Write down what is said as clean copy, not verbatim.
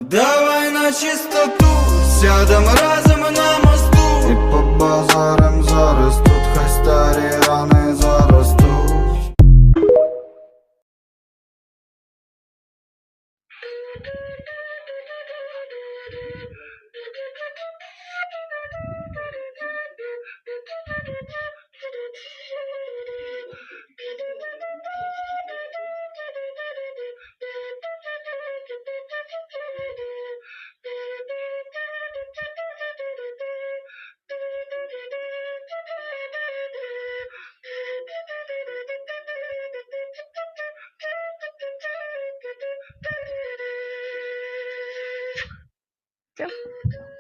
Давай на чистоту, сядем разом на мосту І побазарим зараз, тут хай старі рани заростуть. Все.